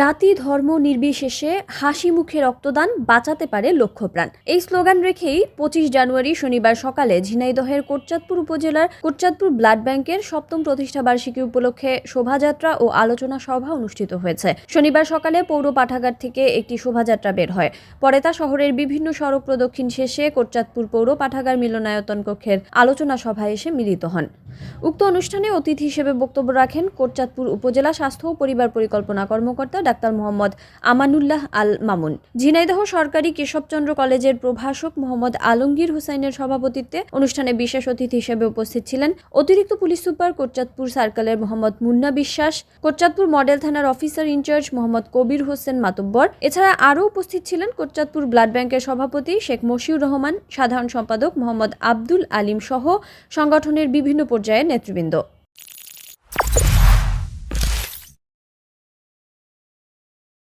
জাতি ধর্ম নির্বিশেষে হাসি মুখে রক্তদান বাঁচাতে পারে লক্ষ প্রাণ। এই স্লোগান রেখেই 25 জানুয়ারি শনিবার সকালে ঝিনাইদহের কোটচাঁদপুর উপজেলার কোটচাঁদপুর ব্লাড ব্যাংকের 7ম প্রতিষ্ঠা বার্ষিকী উপলক্ষে শোভাযাত্রা ও আলোচনা সভা অনুষ্ঠিত হয়েছে। শনিবার সকালে পৌর পাঠাগার থেকে একটি শোভাযাত্রা বের হয়। পরে তা শহরের বিভিন্ন সড়ক প্রদক্ষিণ শেষে কোটচাঁদপুর পৌর পাঠাগার মিলনায়তন কক্ষের আলোচনা সভায় এসে মিলিত হন। উক্ত অনুষ্ঠানে অতিথি হিসেবে বক্তব্য রাখেন কোটচাঁদপুর উপজেলা স্বাস্থ্য ও পরিবার পরিকল্পনা কর্মকর্তা ডাক্তার মোহাম্মদ আমানুল্লাহ আল মামুন। ঝিনাইদহ সরকারি কেশবচন্দ্র কলেজের প্রভাষক মোহাম্মদ আলমগীর হোসেনের সভাপতিত্বে অনুষ্ঠানে বিশেষ অতিথি হিসেবে উপস্থিত ছিলেন অতিরিক্ত পুলিশ সুপার কোটচাঁদপুর সার্কেলের মোহাম্মদ মুন্না বিশ্বাস, কোটচাঁদপুর মডেল থানার অফিসার ইনচার্জ মোহাম্মদ কবির হোসেন মাতব্বর। এছাড়া আরও উপস্থিত ছিলেন কোটচাঁদপুর ব্লাড ব্যাংকের সভাপতি শেখ মশিউর রহমান, সাধারণ সম্পাদক মোহাম্মদ আব্দুল আলিম সহ সংগঠনের বিভিন্ন পর্যায়ের নেতৃবৃন্দ।